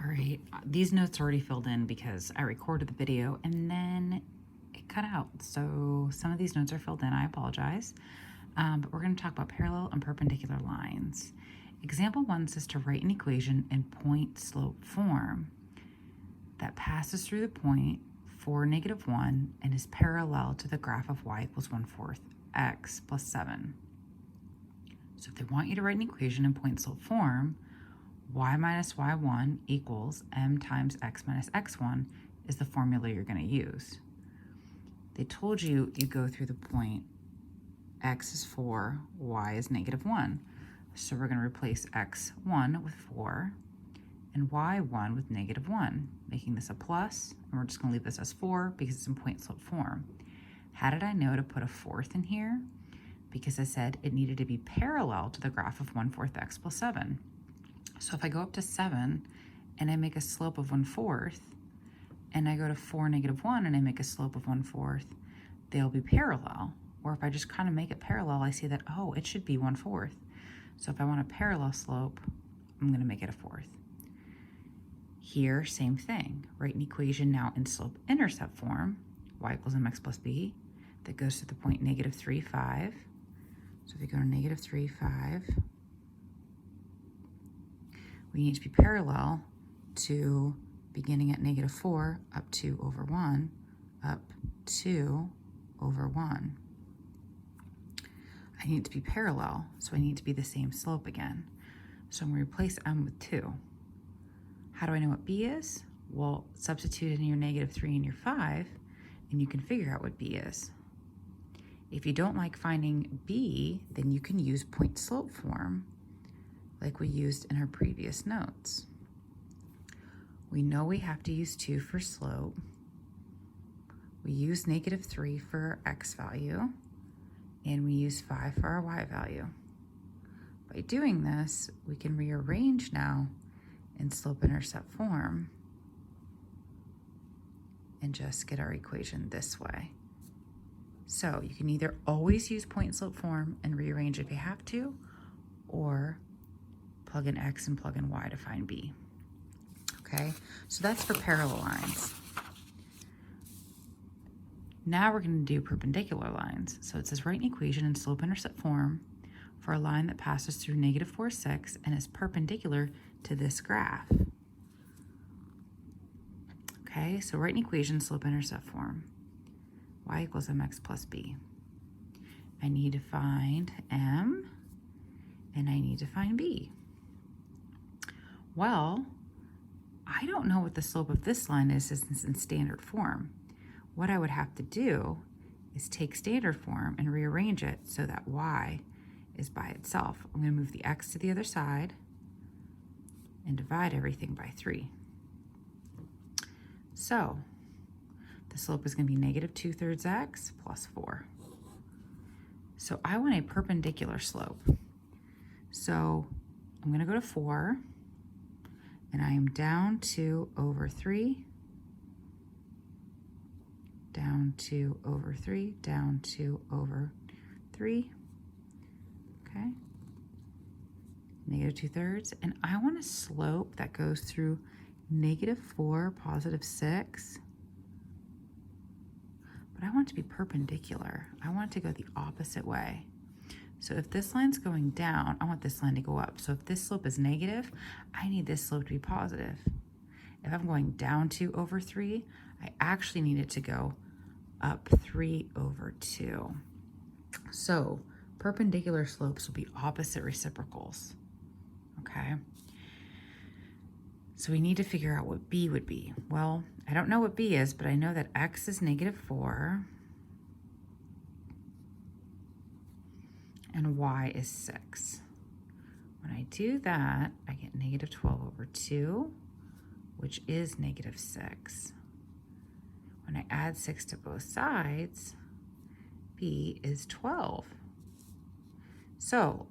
All right, these notes are already filled in because I recorded the video and then it cut out. So some of these notes are filled in, I apologize. But we're gonna talk about parallel and perpendicular lines. Example 1 says to write an equation in point-slope form that passes through the point 4, -1 and is parallel to the graph of y equals 1/4 x plus 7. So if they want you to write an equation in point-slope form, y minus y1 equals m times x minus x1 is the formula you're going to use. They told you you go through the point x is 4, y is -1. So we're going to replace x1 with 4 and y1 with -1, making this a plus, and we're just going to leave this as 4 because it's in point-slope form. How did I know to put a 4th in here? Because I said it needed to be parallel to the graph of 1/4 x plus 7. So if I go up to 7 and I make a slope of 1/4, and I go to 4, -1 and I make a slope of 1/4, they'll be parallel. Or if I just kind of make it parallel, I see that, oh, it should be 1/4. So if I want a parallel slope, I'm going to make it a 4th. Here, same thing. Write an equation now in slope-intercept form, y equals mx plus b, that goes to the point -3, 5. So if you go to -3, 5, we need to be parallel to beginning at -4 up 2 over 1, up 2 over 1. I need to be parallel, so I need to be the same slope again. So I'm going to replace m with 2. How do I know what b is? Well, substitute in your -3 and your 5, and you can figure out what b is. If you don't like finding b, then you can use point-slope form like we used in our previous notes. We know we have to use 2 for slope. We use -3 for our x value, and we use 5 for our y value. By doing this, we can rearrange now in slope-intercept form and just get our equation this way. So you can either always use point-slope form and rearrange if you have to, or plug in x and plug in y to find b. Okay, so that's for parallel lines. Now we're going to do perpendicular lines. So it says write an equation in slope-intercept form for a line that passes through -4, 6 and is perpendicular to this graph. Okay, so write an equation in slope-intercept form. Y equals mx plus b. I need to find m and I need to find b. Well, I don't know what the slope of this line is since it's in standard form. What I would have to do is take standard form and rearrange it so that y is by itself. I'm going to move the x to the other side and divide everything by 3. So the slope is going to be -2/3 x plus 4. So I want a perpendicular slope. So I'm going to go to 4, and I am down 2 over 3, down 2 over 3, down 2 over 3, okay? -2/3, and I want a slope that goes through -4, +6, but I want it to be perpendicular. I want it to go the opposite way. So if this line's going down, I want this line to go up. So if this slope is negative, I need this slope to be positive. If I'm going down 2 over 3, I actually need it to go up 3 over 2. So perpendicular slopes will be opposite reciprocals, okay? So we need to figure out what b would be. Well, I don't know what b is, but I know that x is -4 and y is 6. When I do that, I get -12 over 2, which is -6. When I add 6 to both sides, b is 12. So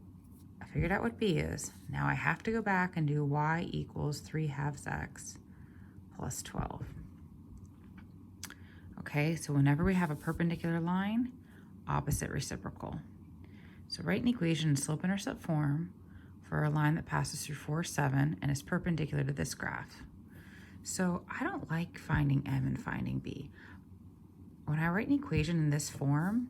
I figured out what b is. Now I have to go back and do y equals 3/2 x plus 12. Okay, so whenever we have a perpendicular line, opposite reciprocal. So write an equation in slope-intercept form for a line that passes through 4, 7 and is perpendicular to this graph. So I don't like finding m and finding b. When I write an equation in this form,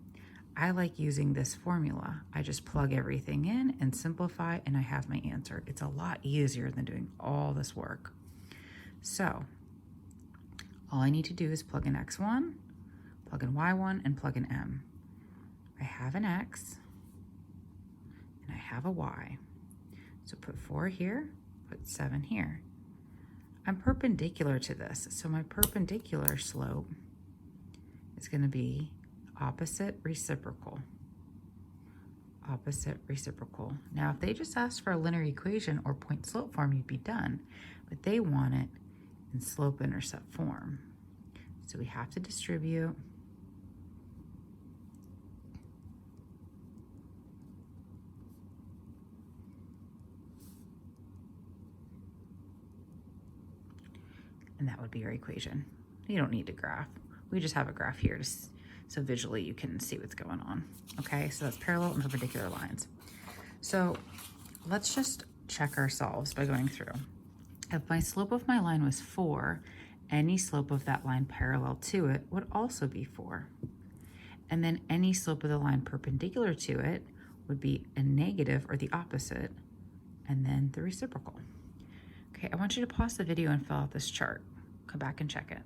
I like using this formula. I just plug everything in and simplify, and I have my answer. It's a lot easier than doing all this work. So all I need to do is plug in x1, plug in y1, and plug in m. I have an x, and I have a y. So put 4 here, put 7 here. I'm perpendicular to this, so my perpendicular slope is going to be opposite reciprocal. Opposite reciprocal. Now, if they just asked for a linear equation or point slope form, you'd be done, but they want it in slope intercept form. So we have to distribute. And that would be our equation. You don't need to graph. We just have a graph here so visually you can see what's going on. Okay, so that's parallel and perpendicular lines. So let's just check ourselves by going through. If my slope of my line was 4, any slope of that line parallel to it would also be 4. And then any slope of the line perpendicular to it would be a negative or the opposite, and then the reciprocal. Okay, I want you to pause the video and fill out this chart. Come back and check it.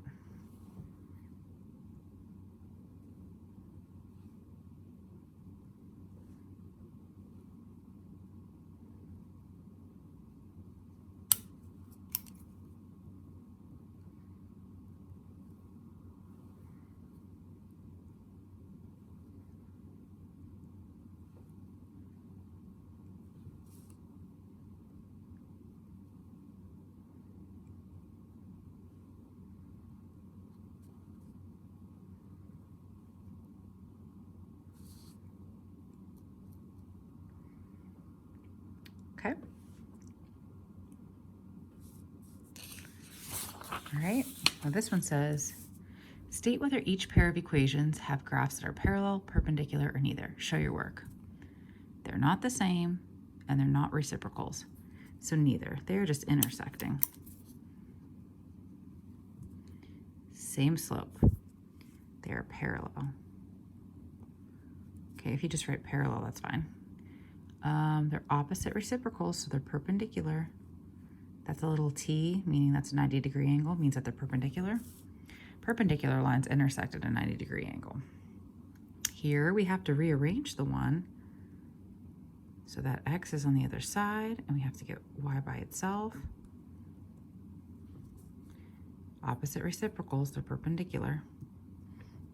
Okay. All right. Well, this one says, state whether each pair of equations have graphs that are parallel, perpendicular, or neither. Show your work. They're not the same, and they're not reciprocals. So neither. They're just intersecting. Same slope. They are parallel. Okay, if you just write parallel, that's fine. They're opposite reciprocals, so they're perpendicular. That's a little t, meaning that's a 90-degree angle, means that they're perpendicular. Perpendicular lines intersect at a 90-degree angle. Here we have to rearrange the one so that x is on the other side, and we have to get y by itself. Opposite reciprocals, they're perpendicular.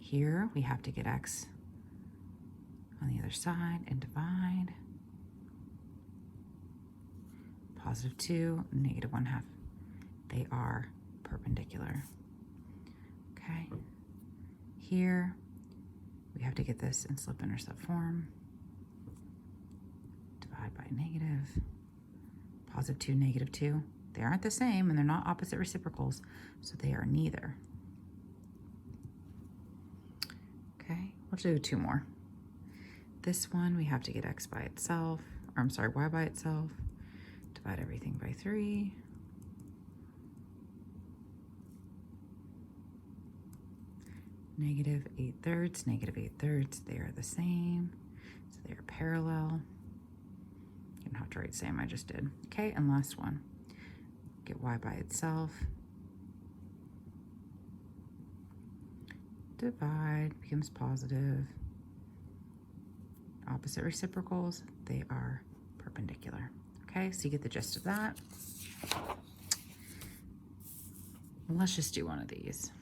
Here we have to get x on the other side and divide. Positive 2, negative 1/2. They are perpendicular. Okay. Here we have to get this in slope intercept form. Divide by negative. Positive 2, negative 2. They aren't the same, and they're not opposite reciprocals, so they are neither. Okay, we'll do 2 more. This one, we have to get x by itself, or I'm sorry, y by itself. Divide everything by 3. Negative 8/3, negative 8/3, they are the same, so they are parallel. You don't have to write same, I just did. Okay, and last one. Get y by itself. Divide, becomes positive. Opposite reciprocals, they are perpendicular. Okay, so you get the gist of that. Let's just do one of these.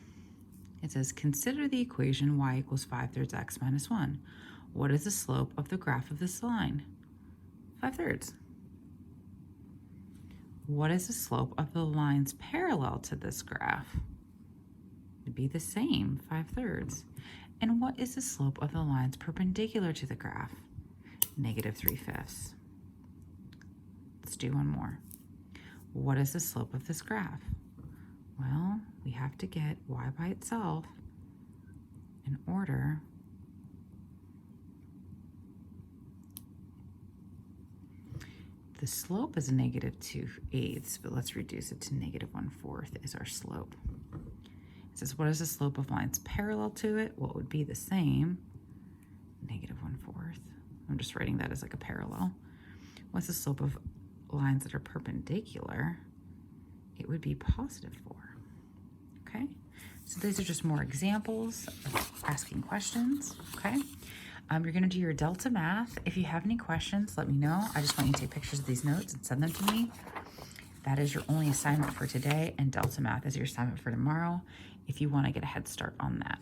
It says, consider the equation y equals 5/3 x minus 1. What is the slope of the graph of this line? 5/3. What is the slope of the lines parallel to this graph? It'd be the same, 5/3. And what is the slope of the lines perpendicular to the graph? Negative 3/5. Let's do one more. What is the slope of this graph? Well, we have to get y by itself in order The slope is -2/8, but let's reduce it to -1/4 is our slope. It says, what is the slope of lines parallel to it? Well, it would be the same, -1/4. I'm just writing that as like a parallel. What's the slope of lines that are perpendicular? It would be +4. Okay, so these are just more examples of asking questions. Okay, you're going to do your Delta math. If you have any questions, let me know. I just want you to take pictures of these notes and send them to me. That is your only assignment for today, and Delta math is your assignment for tomorrow if you want to get a head start on that.